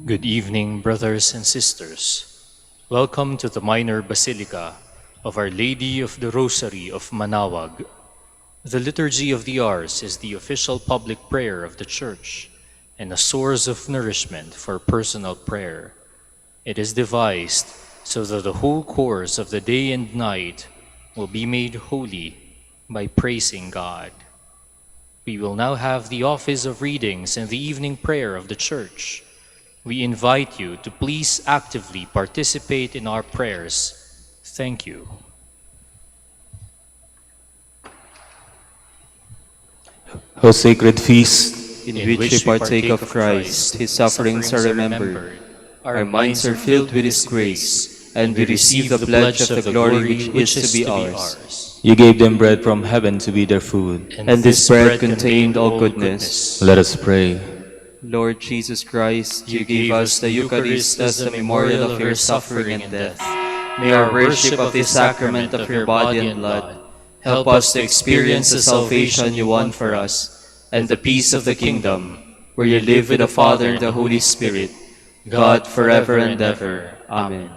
Good evening, brothers and sisters. Welcome to the Minor Basilica of Our Lady of the Rosary of Manaoag. The Liturgy of the Hours is the official public prayer of the Church and a source of nourishment for personal prayer. It is devised so that the whole course of the day and night will be made holy by praising God. We will now have the office of readings and the evening prayer of the Church. We invite you to please actively participate in our prayers. Thank you. O sacred feast, in which we partake of Christ, His sufferings are remembered, our minds are filled with His grace, and we receive the pledge of the glory which is to be ours. You gave them bread from heaven to be their food, and this bread contained all goodness. Let us pray. Lord Jesus Christ, you gave us the Eucharist as a memorial of your suffering and death. May our worship of this sacrament of your body and blood help us to experience the salvation you won for us and the peace of the kingdom, where you live with the Father and the Holy Spirit, God forever and ever. Amen.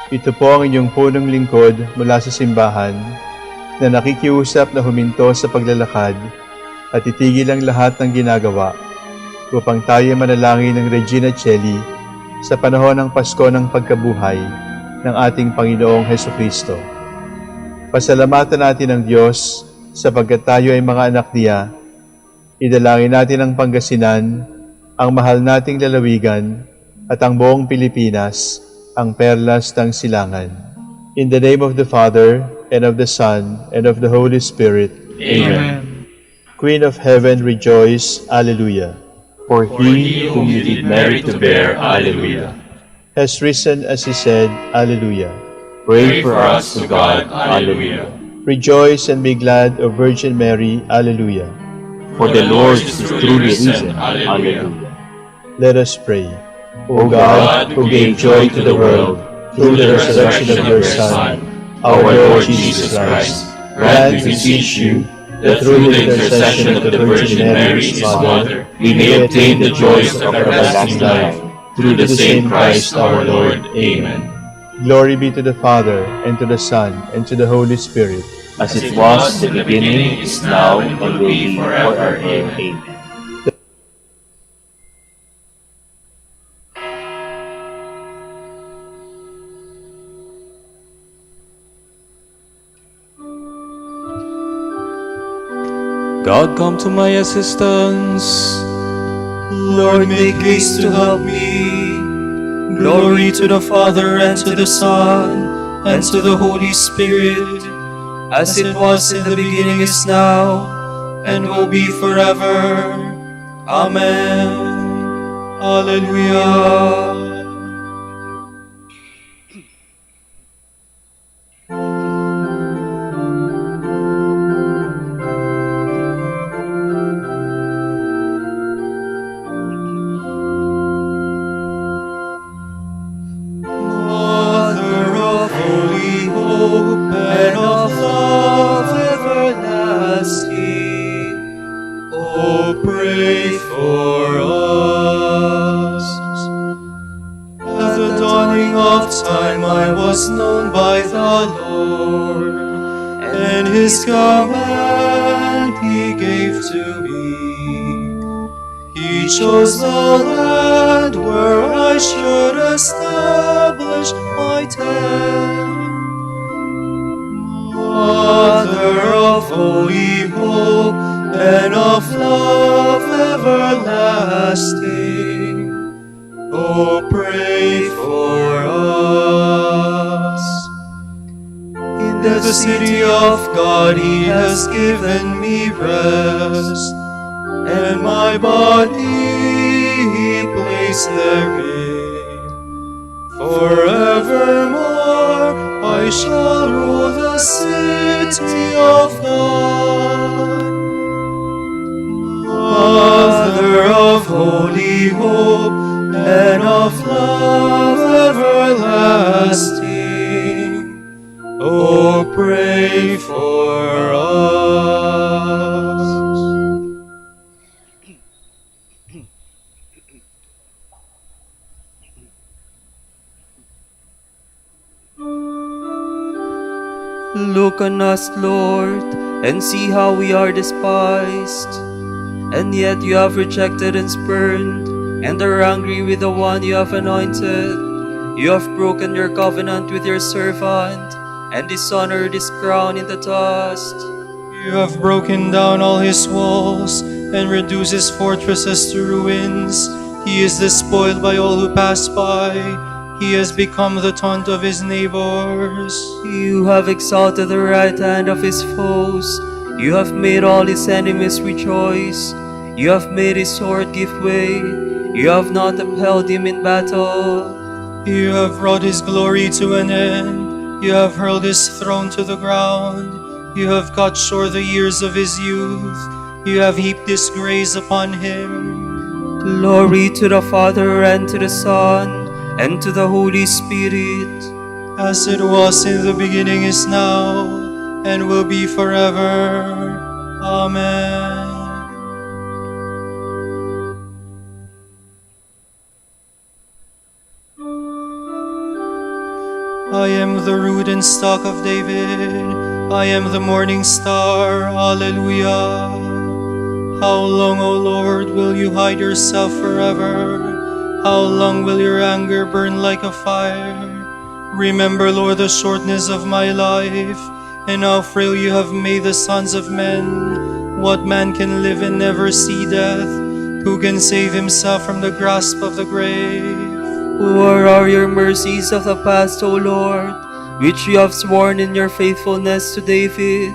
Ito po ang inyong punong lingkod mula sa simbahan na nakikiusap na huminto sa paglalakad at itigil ang lahat ng ginagawa upang tayo manalangin ng Regina Coeli sa panahon ng Pasko ng pagkabuhay ng ating Panginoong Hesukristo. Pasalamatan natin ang Diyos sapagkat tayo ay mga anak niya. Idalangin natin ang Pangasinan, ang mahal nating lalawigan at ang buong Pilipinas, ang perlas ng silangan. In the name of the Father, and of the Son, and of the Holy Spirit. Amen. Queen of Heaven, rejoice. Alleluia. For he whom you did merit to bear, Alleluia, Has risen as he said, Alleluia. pray for us to God, Alleluia. Rejoice and be glad, O Virgin Mary. Alleluia. For the Lord is truly risen, Alleluia. Let us pray. O God, who gave joy to the world through the resurrection of your Son, our Lord Jesus Christ, grant, we beseech you, that through the intercession of the Virgin Mary, His Mother, we may obtain the joys of everlasting life, through the same Christ our Lord. Amen. Glory be to the Father, and to the Son, and to the Holy Spirit. As it was in the beginning, is now, and will be forever. Amen. God, come to my assistance. Lord, make haste to help me. Glory to the Father, and to the Son, and to the Holy Spirit, as it was in the beginning, is now, and will be forever. Amen. Alleluia. Pray for us. At the dawning of time I was known by the Lord, and His command He gave to me. He chose the land where I should establish my tent. Mother of holy hope and of love everlasting, oh, pray for us. In the city of God He has given me rest, and my body He placed therein. Forevermore I shall rule the city of God. Mother of holy hope and of love everlasting, oh, pray for us. Look on us, Lord, and see how we are despised. And yet you have rejected and spurned, and are angry with the one you have anointed. You have broken your covenant with your servant, and dishonored his crown in the dust. You have broken down all his walls, and reduced his fortresses to ruins. He is despoiled by all who pass by. He has become the taunt of his neighbors. You have exalted the right hand of his foes. You have made all his enemies rejoice. You have made his sword give way. You have not upheld him in battle. You have brought his glory to an end. You have hurled his throne to the ground. You have cut short the years of his youth. You have heaped disgrace upon him. Glory to the Father, and to the Son, and to the Holy Spirit. As it was in the beginning, is now, and will be forever. Amen. I am the root and stock of David. I am the morning star. Alleluia. How long, O Lord, will you hide yourself forever? How long will your anger burn like a fire? Remember, Lord, the shortness of my life, and how frail you have made the sons of men. What man can live and never see death? Who can save himself from the grasp of the grave? Where are your mercies of the past, O Lord, which you have sworn in your faithfulness to David?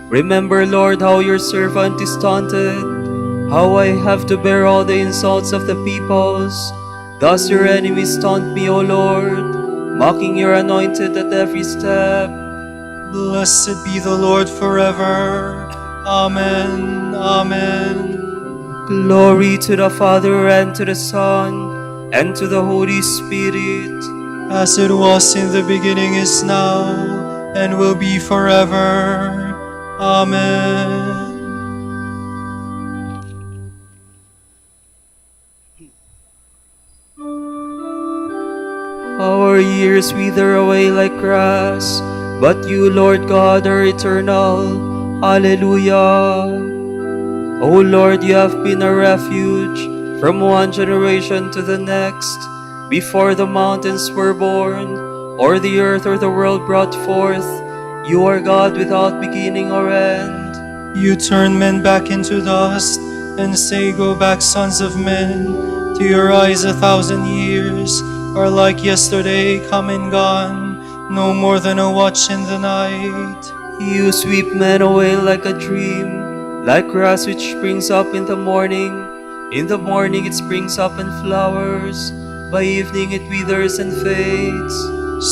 Remember, Lord, how your servant is taunted, how I have to bear all the insults of the peoples. Thus your enemies taunt me, O Lord, mocking your anointed at every step. Blessed be the Lord forever. Amen. Amen. Glory to the Father, and to the Son, and to the Holy Spirit. As it was in the beginning, is now, and will be forever. Amen. Our years wither away like grass, but you, Lord God, are eternal. Alleluia. O Lord, you have been a refuge from one generation to the next. Before the mountains were born, or the earth or the world brought forth, you are God without beginning or end. You turn men back into dust, and say, Go back, sons of men. To your eyes 1,000 years are like yesterday come and gone, no more than a watch in the night. You sweep men away like a dream, like grass which springs up in the morning. In the morning it springs up and flowers, by evening it withers and fades.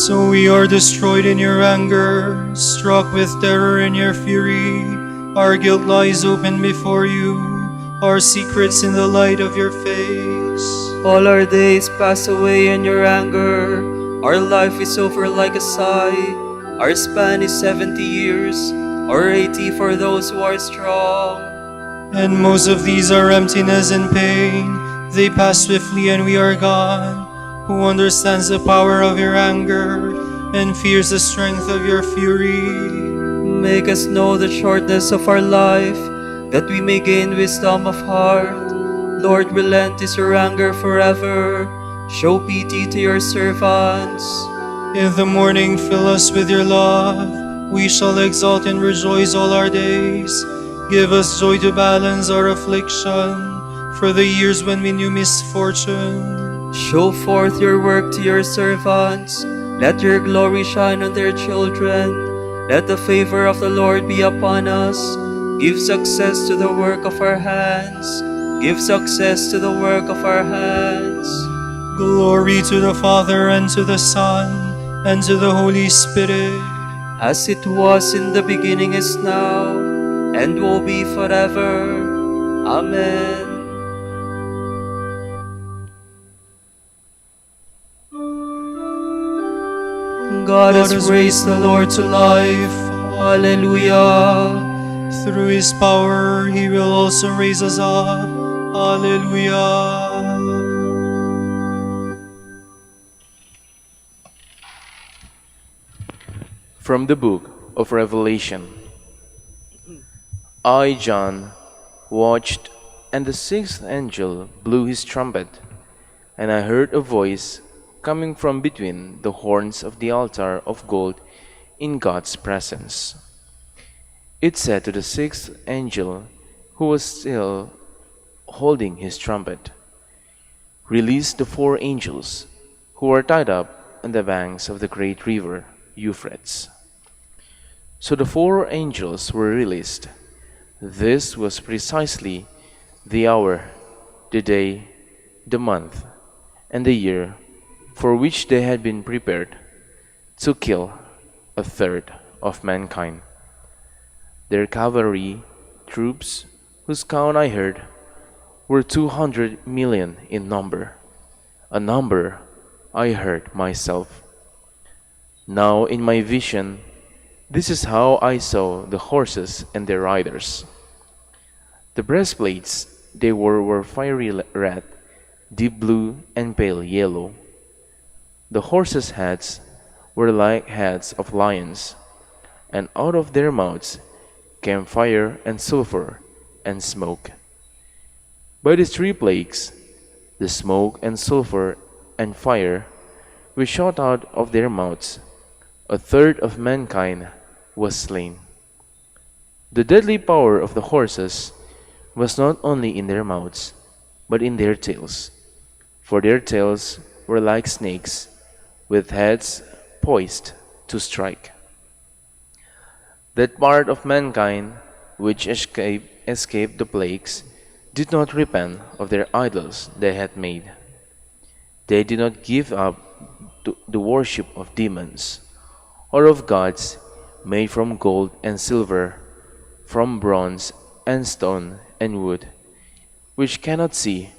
So we are destroyed in your anger, struck with terror in your fury. Our guilt lies open before you, our secrets in the light of your face. All our days pass away in your anger. Our life is over like a sigh. Our span is 70 years, or 80 for those who are strong. And most of these are emptiness and pain. They pass swiftly and we are gone. Who understands the power of your anger and fears the strength of your fury? Make us know the shortness of our life, that we may gain wisdom of heart. Lord, relent is your anger forever. Show pity to your servants. In the morning fill us with your love. We shall exalt and rejoice all our days. Give us joy to balance our affliction, for the years when we knew misfortune. Show forth your work to your servants. Let your glory shine on their children. Let the favor of the Lord be upon us. Give success to the work of our hands. Give success to the work of our hands. Glory to the Father, and to the Son, and to the Holy Spirit. As it was in the beginning, is now, and will be forever. Amen. God has raised the Lord to life. Alleluia. Through his power, he will also raise us up. Alleluia. From the book of Revelation. I, John, watched, and the sixth angel blew his trumpet, and I heard a voice coming from between the horns of the altar of gold in God's presence. It said to the sixth angel, who was still holding his trumpet, "Release the four angels who are tied up on the banks of the great river Euphrates." So the four angels were released. This was precisely the hour, the day, the month, and the year for which they had been prepared to kill a third of mankind. Their cavalry troops, whose count I heard, were 200 million in number, a number I heard myself. Now in my vision, this is how I saw the horses and their riders. The breastplates they wore fiery red, deep blue, and pale yellow. The horses' heads were like heads of lions, and out of their mouths came fire and sulfur and smoke. By the three plagues, the smoke and sulfur and fire which shot out of their mouths, a third of mankind was slain. The deadly power of the horses was not only in their mouths, but in their tails, for their tails were like snakes, with heads poised to strike. That part of mankind which escaped the plagues did not repent of their idols they had made. They did not give up to the worship of demons, or of gods made from gold and silver, from bronze and stone and wood, which cannot see,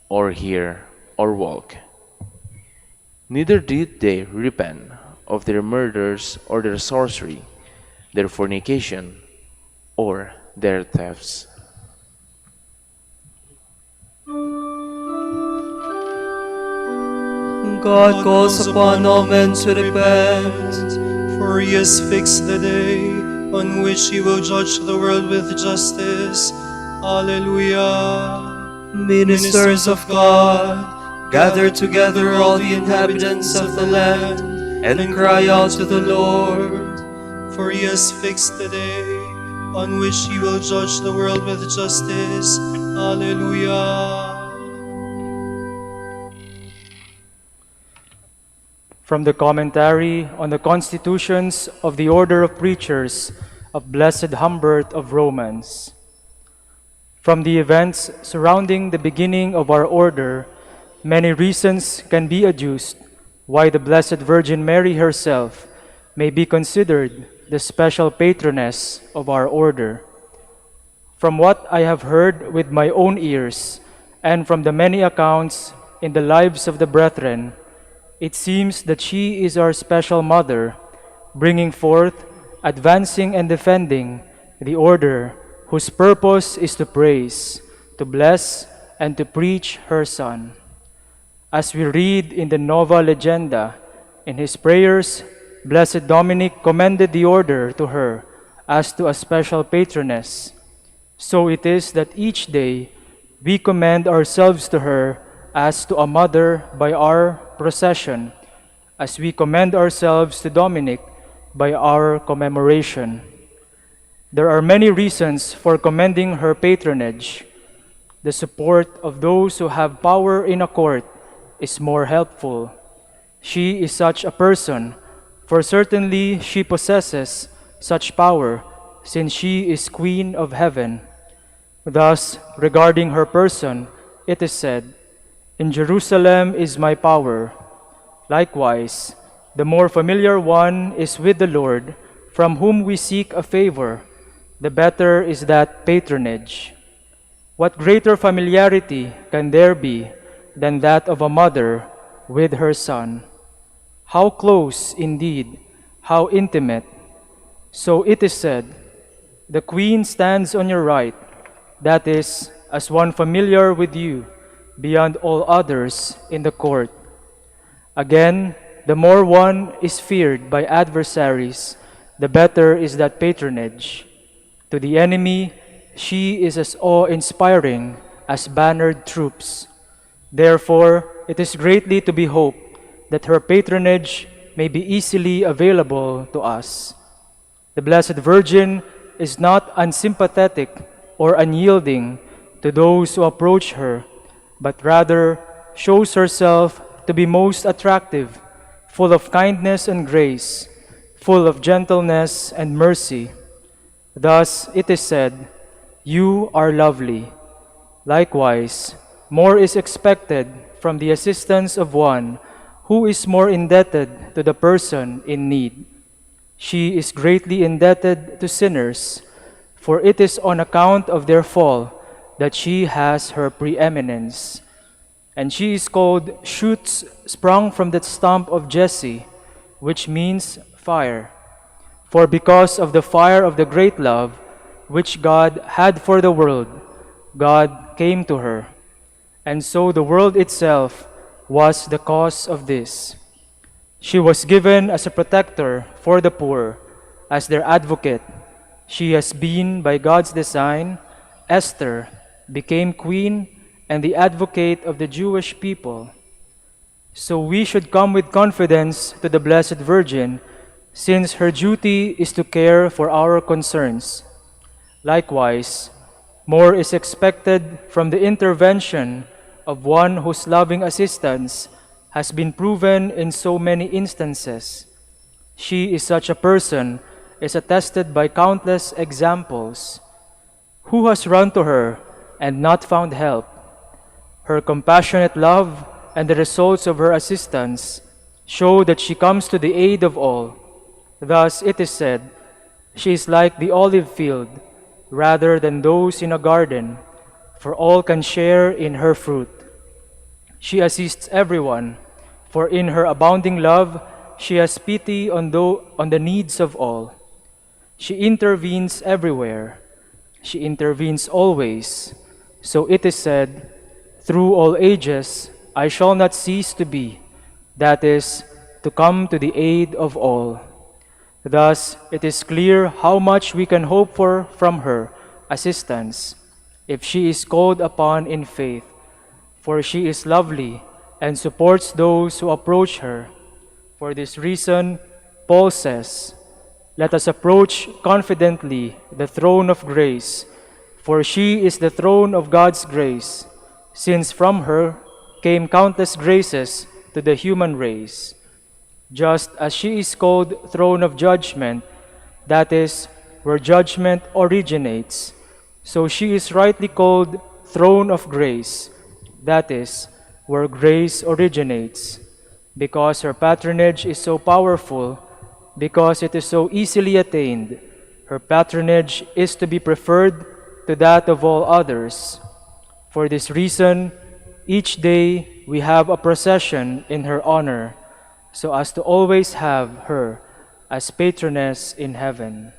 or hear, or walk. Neither did they repent of their murders, or their sorcery, their fornication, or their thefts. God calls upon all men to repent, For he has fixed the day on which he will judge the world with justice. Alleluia. Ministers of God, gather together all the inhabitants of the land, and cry out to the Lord. For he has fixed the day on which he will judge the world with justice. Alleluia. From the Commentary on the Constitutions of the Order of Preachers of Blessed Humbert of Romans. From the events surrounding the beginning of our order, many reasons can be adduced why the Blessed Virgin Mary herself may be considered the special patroness of our order. From what I have heard with my own ears, and from the many accounts in the lives of the brethren, it seems that she is our special mother, bringing forth, advancing, and defending the order whose purpose is to praise, to bless, and to preach her Son. As we read in the Nova Legenda, in his prayers, Blessed Dominic commended the order to her as to a special patroness. So it is that each day we commend ourselves to her as to a mother by our procession, as we commend ourselves to Dominic by our commemoration. There are many reasons for commending her patronage. The support of those who have power in a court is more helpful. She is such a person, for certainly she possesses such power, since she is Queen of Heaven. Thus, regarding her person, it is said, "In Jerusalem is my power." Likewise, the more familiar one is with the Lord, from whom we seek a favor, the better is that patronage. What greater familiarity can there be than that of a mother with her son? How close, indeed, how intimate. So it is said, "The queen stands on your right," that is, as one familiar with you, beyond all others in the court. Again, the more one is feared by adversaries, the better is that patronage. To the enemy, she is as awe-inspiring as bannered troops. Therefore, it is greatly to be hoped that her patronage may be easily available to us. The Blessed Virgin is not unsympathetic or unyielding to those who approach her, but rather shows herself to be most attractive, full of kindness and grace, full of gentleness and mercy. Thus it is said, "You are lovely." Likewise, more is expected from the assistance of one who is more indebted to the person in need. She is greatly indebted to sinners, for it is on account of their fall that she has her preeminence. And she is called shoots sprung from the stump of Jesse, which means fire. For because of the fire of the great love which God had for the world, God came to her. And so the world itself was the cause of this. She was given as a protector for the poor, as their advocate. She has been, by God's design, Esther became queen and the advocate of the Jewish people. So we should come with confidence to the Blessed Virgin, since her duty is to care for our concerns. Likewise, more is expected from the intervention of one whose loving assistance has been proven in so many instances. She is such a person, is attested by countless examples. Who has run to her and not found help? Her compassionate love and the results of her assistance show that she comes to the aid of all. Thus it is said, "She is like the olive field, rather than those in a garden, for all can share in her fruit." She assists everyone, for in her abounding love she has pity on the needs of all. She intervenes everywhere. She intervenes always. So it is said, "Through all ages I shall not cease to be," that is, to come to the aid of all. Thus, it is clear how much we can hope for from her assistance if she is called upon in faith, for she is lovely and supports those who approach her. For this reason, Paul says, "Let us approach confidently the throne of grace, for she is the throne of God's grace, since from her came countless graces to the human race." Just as she is called throne of judgment, that is, where judgment originates, so she is rightly called throne of grace, that is, where grace originates. Because her patronage is so powerful, because it is so easily attained, her patronage is to be preferred to that of all others. For this reason, each day we have a procession in her honor, so as to always have her as patroness in heaven.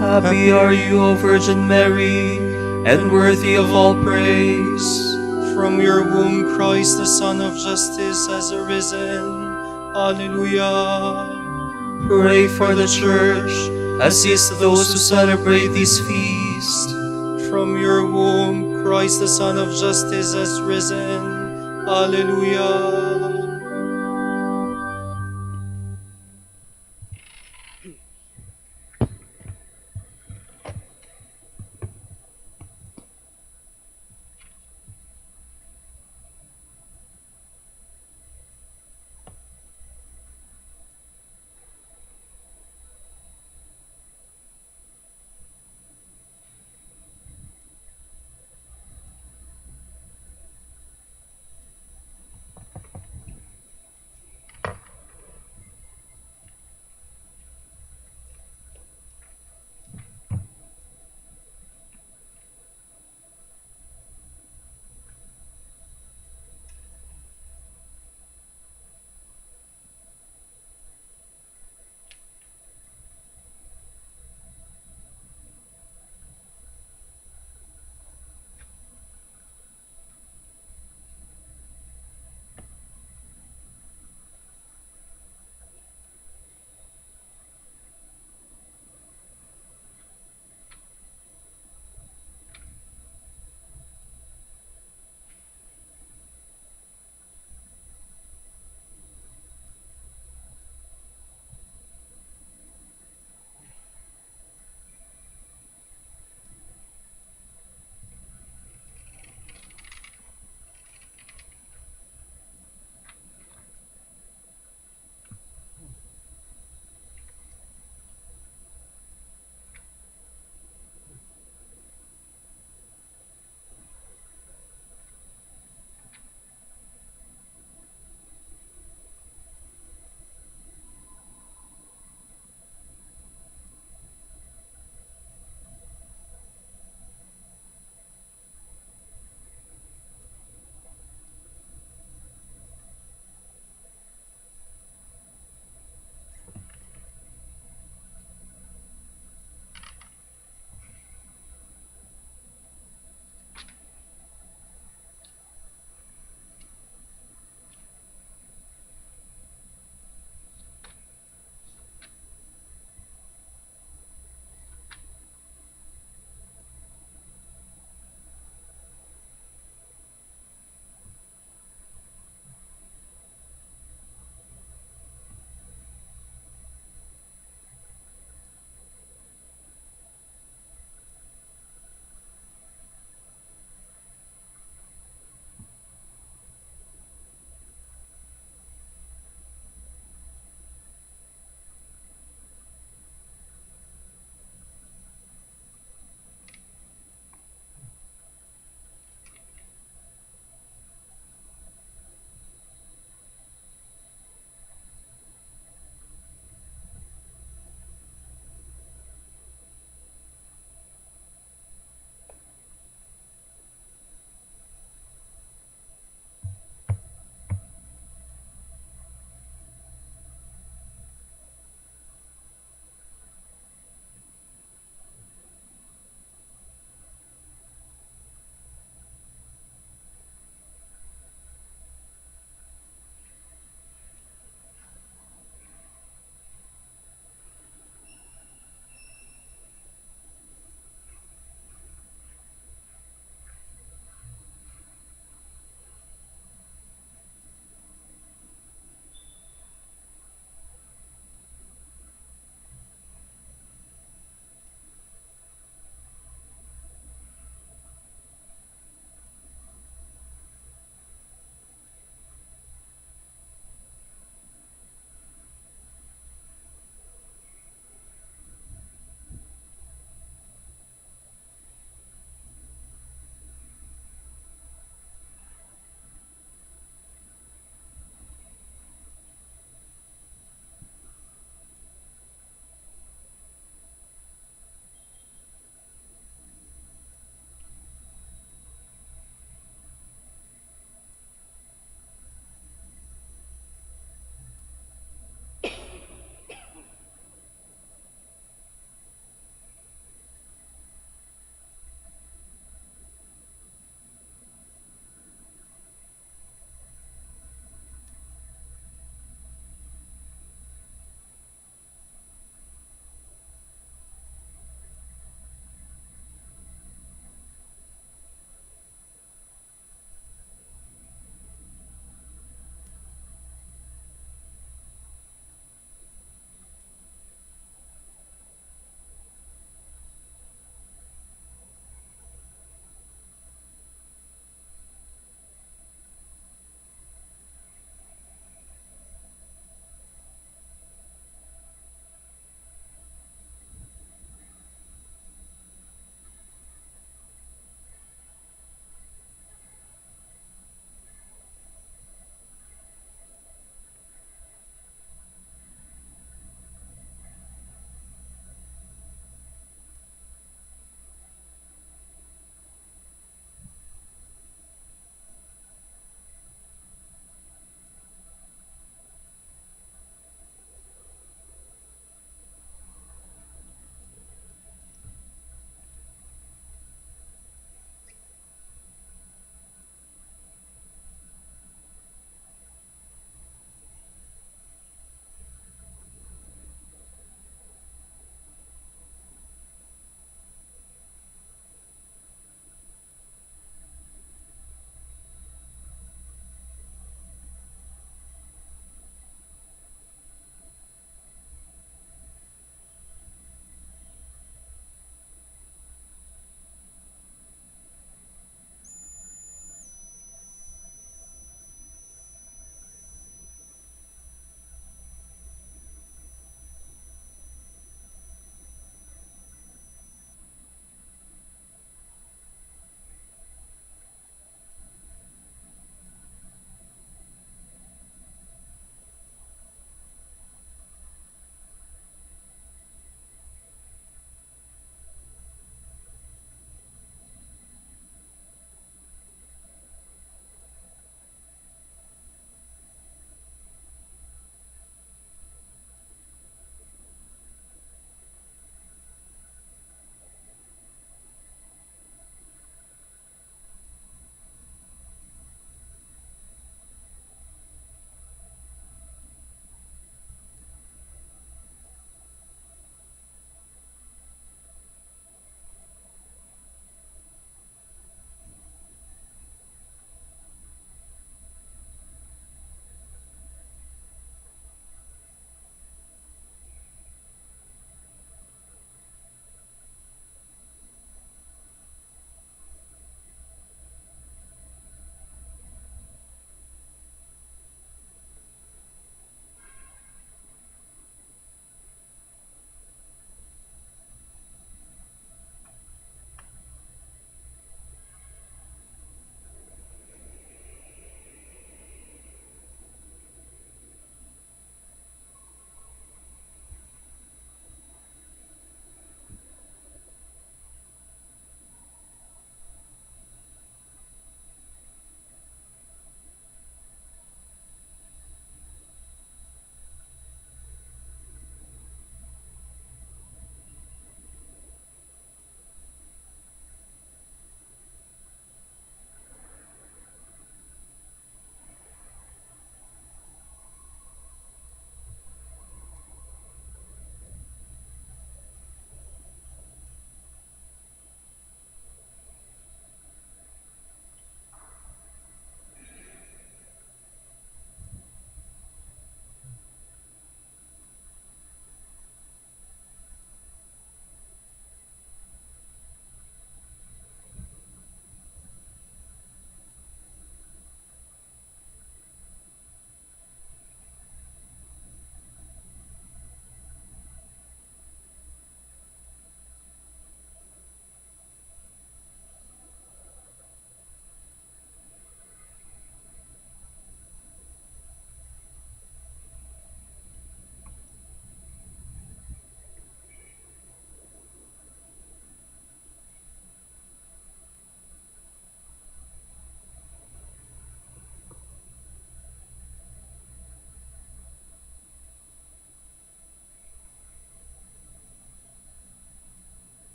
Happy are you, O Virgin Mary, and worthy of all praise. From your womb, Christ, the Son of Justice, has arisen. Alleluia. Pray for the Church, assist those who celebrate this feast. From your womb, Christ, the Son of Justice, has risen. Alleluia.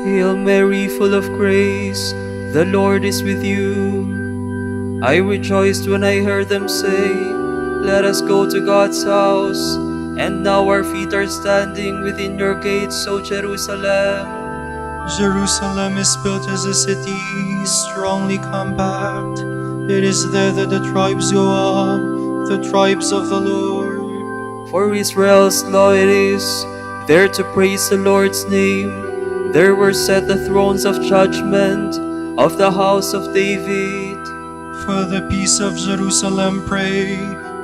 Hail Mary, full of grace, the Lord is with you. I rejoiced when I heard them say, let us go to God's house. And now our feet are standing within your gates, O Jerusalem. Jerusalem is built as a city, strongly compact. It is there that the tribes go up, the tribes of the Lord. For Israel's law it is, there to praise the Lord's name. There were set the thrones of judgment of the house of David. For the peace of Jerusalem pray,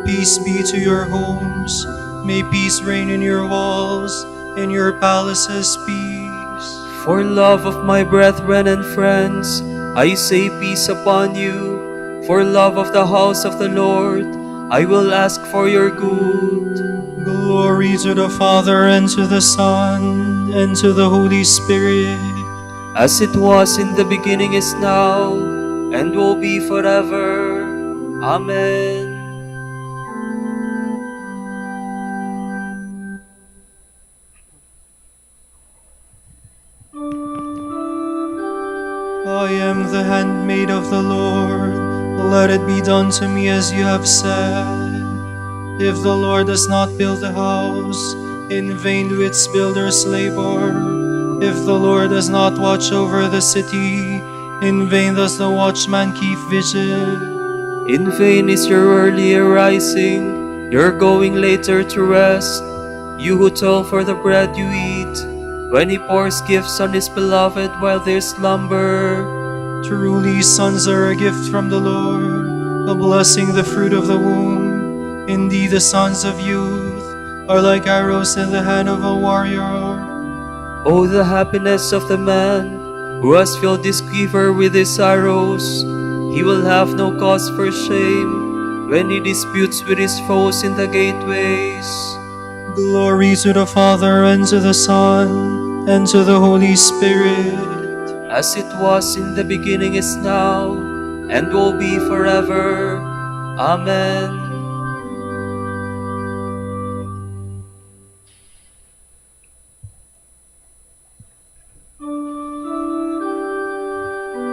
peace be to your homes. May peace reign in your walls, in your palaces peace. For love of my brethren and friends, I say peace upon you. For love of the house of the Lord, I will ask for your good. Glory to the Father, and to the Son, and to the Holy Spirit. As it was in the beginning is now, and will be forever. Amen. I am the handmaid of the Lord. Let it be done to me as you have said. If the Lord does not build the house, in vain do its builders labor. If the Lord does not watch over the city, in vain does the watchman keep vigil. In vain is your early arising, your going later to rest. You who toil for the bread you eat, when he pours gifts on his beloved while they slumber. Truly sons are a gift from the Lord, a blessing, the fruit of the womb. Indeed, the sons of youth are like arrows in the hand of a warrior. Oh, the happiness of the man who has filled his quiver with his arrows. He will have no cause for shame when he disputes with his foes in the gateways. Glory to the Father, and to the Son, and to the Holy Spirit. As it was in the beginning is now, and will be forever. Amen.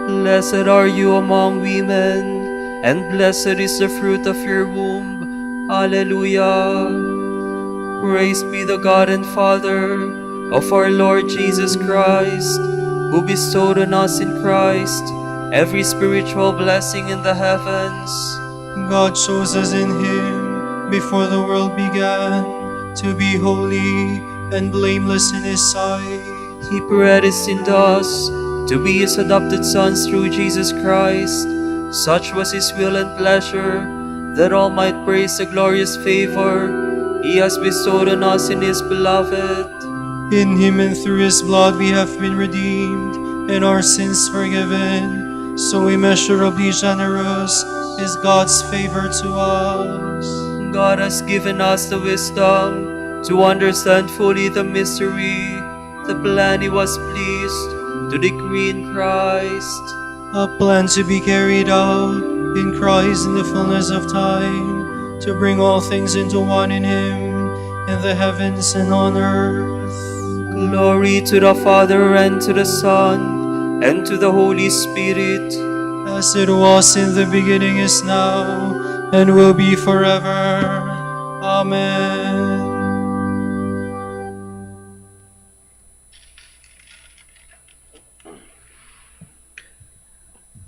Blessed are you among women, and blessed is the fruit of your womb. Alleluia. Praise be the God and Father of our Lord Jesus Christ, who bestowed on us in Christ every spiritual blessing in the heavens. God chose us in Him before the world began to be holy and blameless in His sight. He predestined us to be His adopted sons through Jesus Christ. Such was His will and pleasure, that all might praise the glorious favor He has bestowed on us in His Beloved. In Him and through His blood we have been redeemed, and our sins forgiven. So immeasurably generous is God's favor to us. God has given us the wisdom to understand fully the mystery, the plan He was pleased to decree in Christ. A plan to be carried out in Christ in the fullness of time, to bring all things into one in Him, in the heavens and on earth. Glory to the Father, and to the Son, and to the Holy Spirit. As it was in the beginning is now, and will be forever. Amen.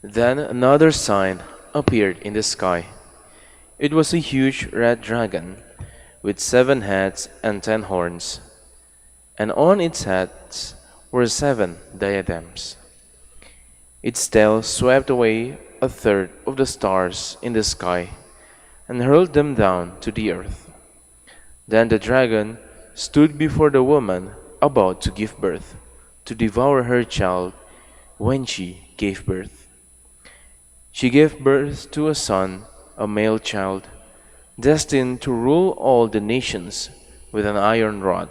Then another sign appeared in the sky. It was a huge red dragon with 7 heads and 10 horns, and on its heads were 7 diadems. Its tail swept away a third of the stars in the sky and hurled them down to the earth. Then the dragon stood before the woman about to give birth, to devour her child when she gave birth. She gave birth to a son, a male child, destined to rule all the nations with an iron rod.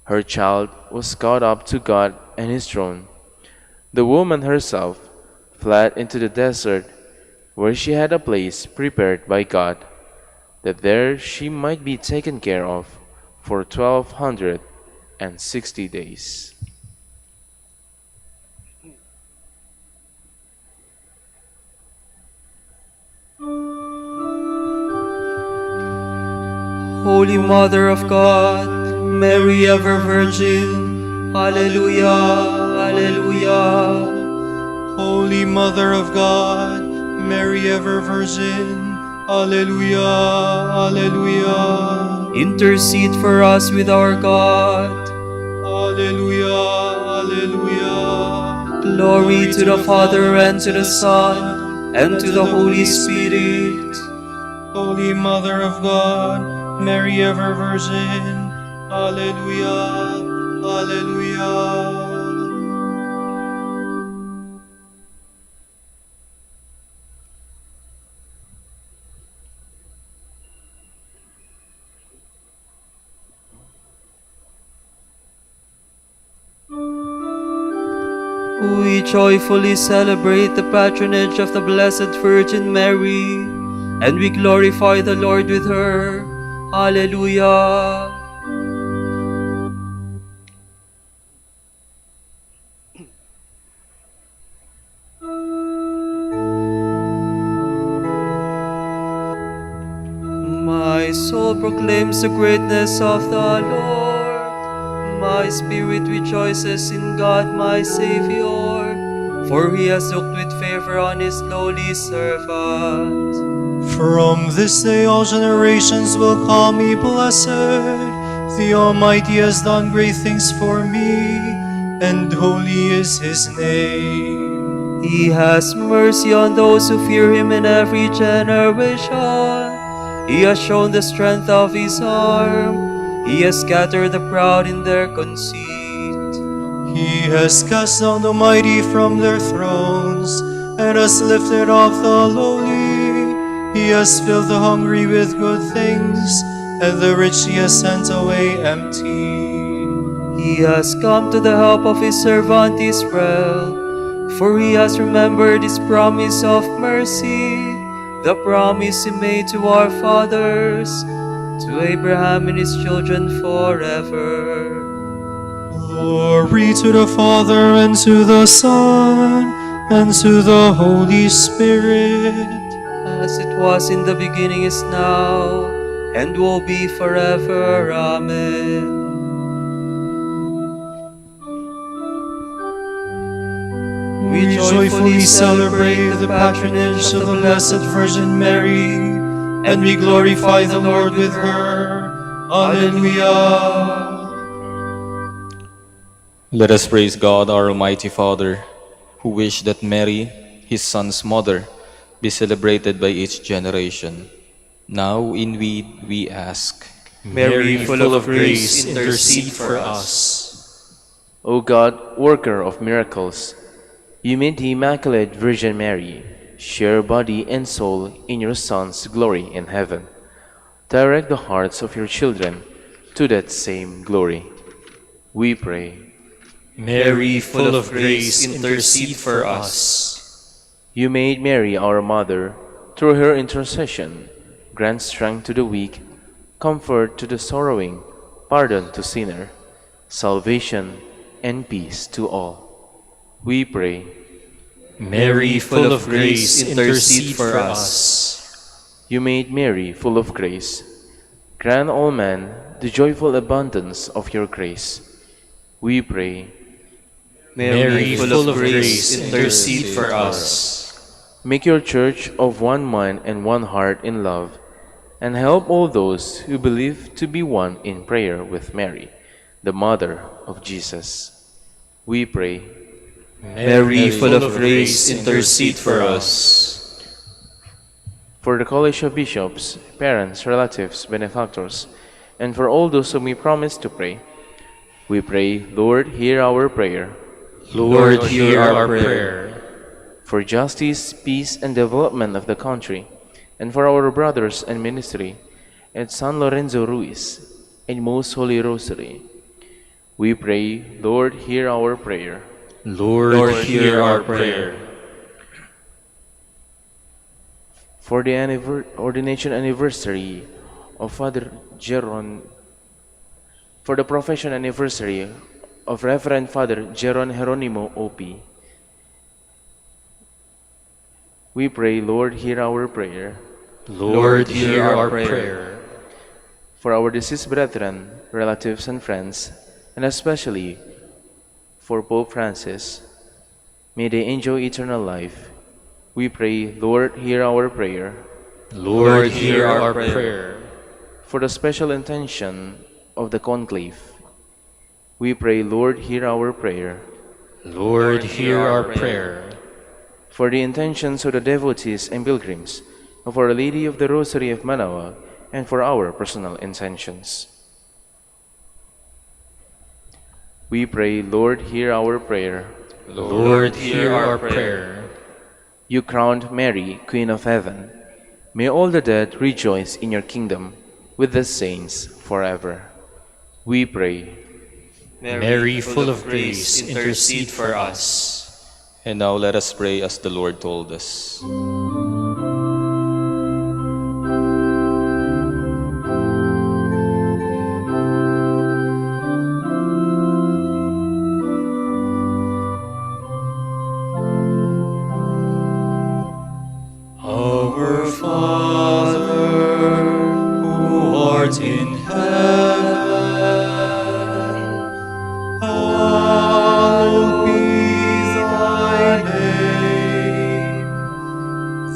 Her child was caught up to God and His throne. The woman herself fled into the desert, where she had a place prepared by God, that there she might be taken care of for 1260 days. Holy Mother of God, Mary ever Virgin, Alleluia, Alleluia. Holy Mother of God, Mary ever Virgin, Alleluia, Alleluia. Intercede for us with our God. Alleluia, Alleluia. Glory to the Father, and to the Son, and to the Holy Spirit. Holy Mother of God, Mary ever Virgin, Alleluia, Alleluia. We joyfully celebrate the patronage of the Blessed Virgin Mary, and we glorify the Lord with her. Alleluia. My soul proclaims the greatness of the Lord. My spirit rejoices in God my Savior, for he has looked with favor on his lowly servant. From this day all generations will call me blessed. The Almighty has done great things for me, and holy is his name. He has mercy on those who fear him in every generation. He has shown the strength of his arm. He has scattered the proud in their conceit. He has cast down the mighty from their thrones, and has lifted off the lowly. He has filled the hungry with good things, and the rich he has sent away empty. He has come to the help of his servant Israel, for he has remembered his promise of mercy, the promise he made to our fathers, to Abraham and his children forever. Glory to the Father, and to the Son, and to the Holy Spirit. As it was in the beginning, is now, and will be forever. Amen. We joyfully celebrate the patronage of the Blessed Virgin Mary, and we glorify the Lord with her. Alleluia. Let us praise God, our Almighty Father, who wished that Mary, his Son's mother, be celebrated by each generation. Now in we ask. Mary, full of grace, intercede for us. O God, worker of miracles, you made the Immaculate Virgin Mary share body and soul in your Son's glory in heaven. Direct the hearts of your children to that same glory. We pray. Mary, full of grace, intercede for us. You made Mary our mother. Through her intercession, grant strength to the weak, comfort to the sorrowing, pardon to sinner, salvation and peace to all. We pray. Mary, full of grace, intercede for us. You made Mary full of grace. Grant all men the joyful abundance of your grace. We pray. Mary, full of grace, intercede for us. Make your church of one mind and one heart in love, and help all those who believe to be one in prayer with Mary, the Mother of Jesus. We pray. Mary, full of grace, intercede for us. For the College of Bishops, parents, relatives, benefactors, and for all those whom we promise to pray, we pray, Lord, hear our prayer. Lord, hear our prayer. For justice, peace, and development of the country, and for our brothers and ministry at San Lorenzo Ruiz and Most Holy Rosary, we pray, Lord, hear our prayer. Lord, hear our prayer. For the ordination anniversary of Father Jeron, for the profession anniversary of Reverend Father Jeron Jeronimo O.P., we pray, Lord, hear our prayer. Lord, hear our prayer. for our deceased brethren, relatives, and friends, and especially for Pope Francis, may they enjoy eternal life. We pray, Lord, hear our prayer. Lord, hear our prayer. For the special intention of the conclave, we pray, Lord, hear our prayer. Lord, hear our prayer. For the intentions of the devotees and pilgrims of Our Lady of the Rosary of Manaoag, and for our personal intentions, we pray, Lord, hear our prayer. Lord, hear our prayer. You crowned Mary, Queen of Heaven. May all the dead rejoice in your kingdom with the saints forever. We pray. Mary, full of grace, intercede for us. And now let us pray as the Lord told us. Our Father, who art in heaven, hallowed be thy name.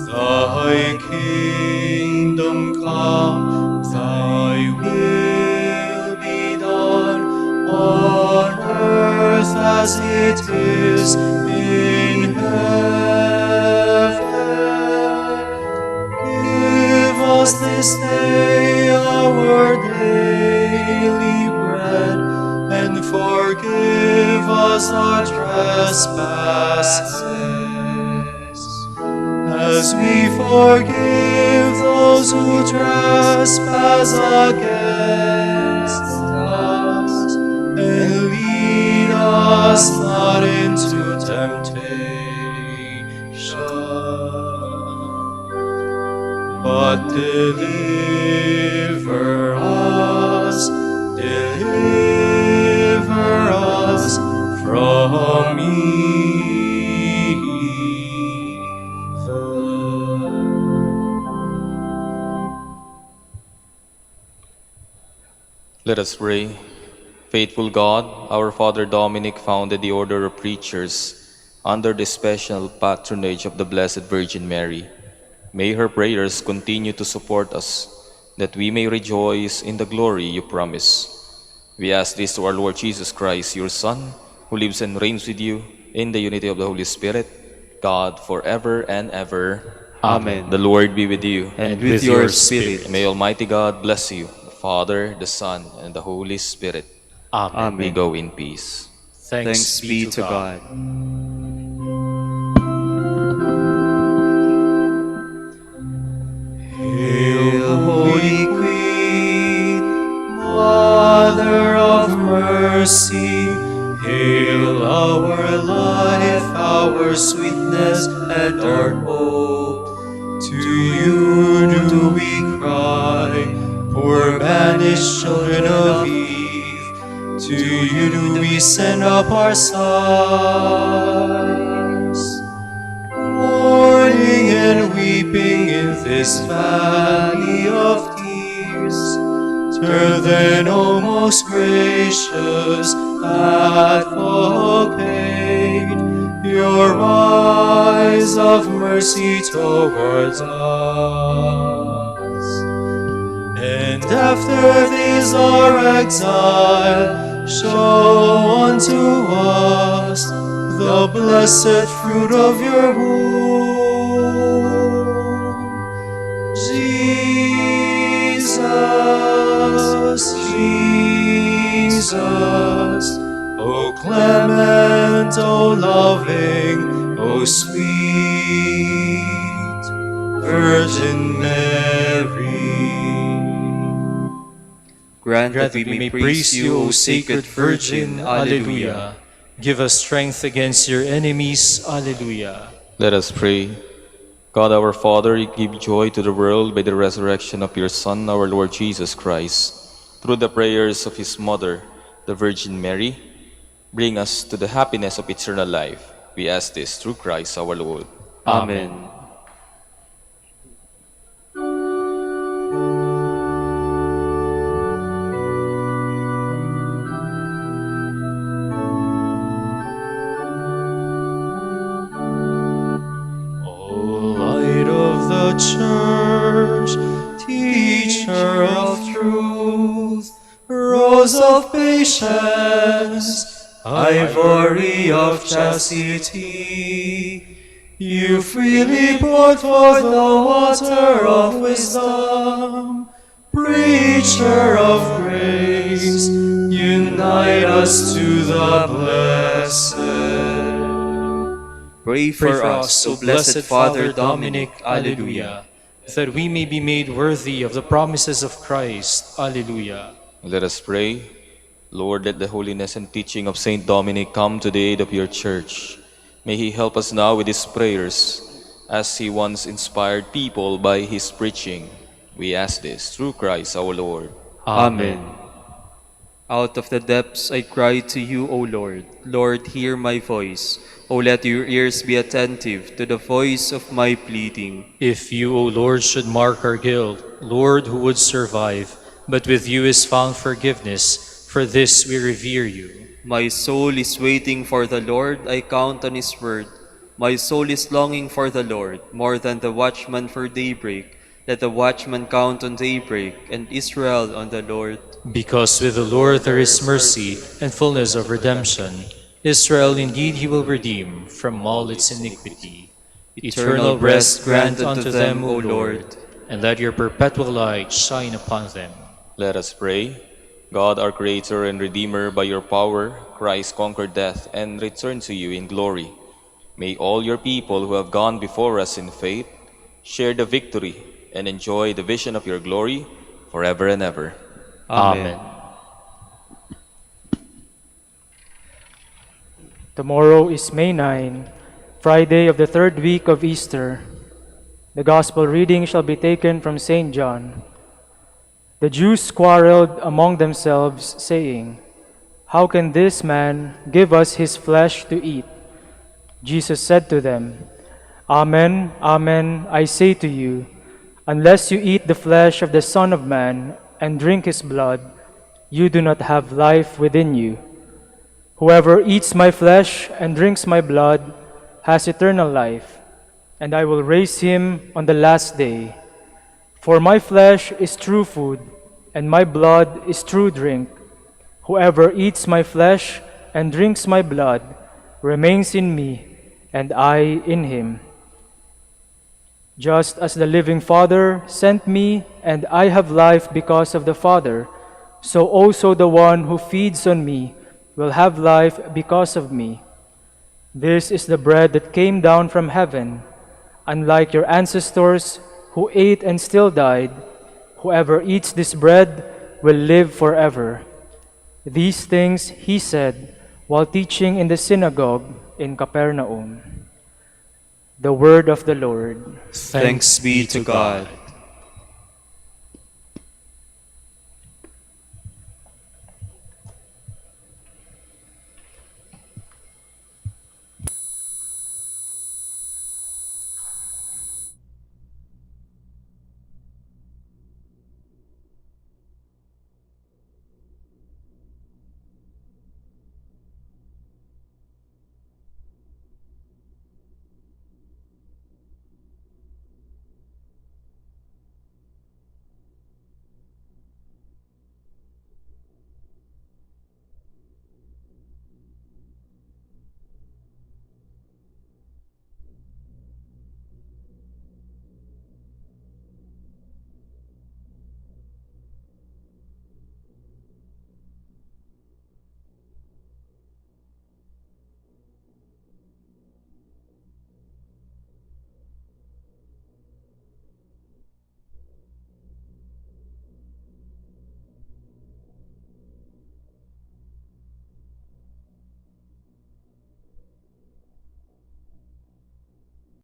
Thy kingdom come, thy will be done, on earth as it is in heaven. Give us this day our daily bread, and forgive us our trespasses, as we forgive those who trespass against us. And lead us not into temptation, but deliver us from evil. Let us pray. Faithful God, our Father Dominic founded the order of preachers under the special patronage of the Blessed Virgin Mary. May her prayers continue to support us, that we may rejoice in the glory you promise. We ask this to our Lord Jesus Christ, your Son, who lives and reigns with you in the unity of the Holy Spirit, God, forever and ever. Amen. The Lord be with you. And with your spirit. May Almighty God bless you, the Father, the Son, and the Holy Spirit. Amen. We go in peace. Thanks be to God. Hail, Holy Queen, Mother of Mercy, hail our life, our sweetness, and our hope. To you do we cry, poor banished children of Eve. To you do we send up our sighs, mourning and weeping in this valley of tears. Turn then, O most gracious Advocate, your eyes of mercy towards us. And after this our exile, show unto us the blessed fruit of your womb. Jesus, Jesus, O clement, O loving, O sweet Virgin Mary. Grant that we may praise you, O sacred Virgin. Alleluia. Give us strength against your enemies. Alleluia. Let us pray. God our Father, you give joy to the world by the resurrection of your Son, our Lord Jesus Christ. Through the prayers of his mother, the Virgin Mary, bring us to the happiness of eternal life. We ask this through Christ our Lord. Amen. Church, teacher of truth, rose of patience, ivory of chastity. You freely poured forth the water of wisdom, preacher of grace, unite us to the blessed. Pray for us, O blessed Father Dominic, alleluia, that we may be made worthy of the promises of Christ. Alleluia. Let us pray. Lord, let the holiness and teaching of Saint Dominic come to the aid of your church. May he help us now with his prayers, as he once inspired people by his preaching. We ask this through Christ our Lord. Amen. Out of the depths I cry to you, O Lord. Lord, hear my voice. O let your ears be attentive to the voice of my pleading. If you, O Lord, should mark our guilt, Lord, who would survive? But with you is found forgiveness. For this we revere you. My soul is waiting for the Lord, I count on his word. My soul is longing for the Lord, more than the watchman for daybreak. Let the watchman count on daybreak, and Israel on the Lord. Because with the Lord there is mercy and fullness of redemption. Israel indeed he will redeem from all its iniquity. Eternal rest grant unto them, O Lord, and let your perpetual light shine upon them. Let us pray. God, our Creator and Redeemer, by your power, Christ conquered death and returned to you in glory. May all your people who have gone before us in faith share the victory and enjoy the vision of your glory forever and ever. Amen. Tomorrow is May 9, Friday of the third week of Easter. The Gospel reading shall be taken from St. John. The Jews quarreled among themselves, saying, "How can this man give us his flesh to eat?" Jesus said to them, "Amen, amen, I say to you, unless you eat the flesh of the Son of Man and drink his blood, you do not have life within you. Whoever eats my flesh and drinks my blood has eternal life, and I will raise him on the last day. For my flesh is true food, and my blood is true drink. Whoever eats my flesh and drinks my blood remains in me, and I in him. Just as the living Father sent me, and I have life because of the Father, so also the one who feeds on me will have life because of me. This is the bread that came down from heaven. Unlike your ancestors who ate and still died, whoever eats this bread will live forever." These things he said while teaching in the synagogue in Capernaum. The word of the Lord. Thanks be to God.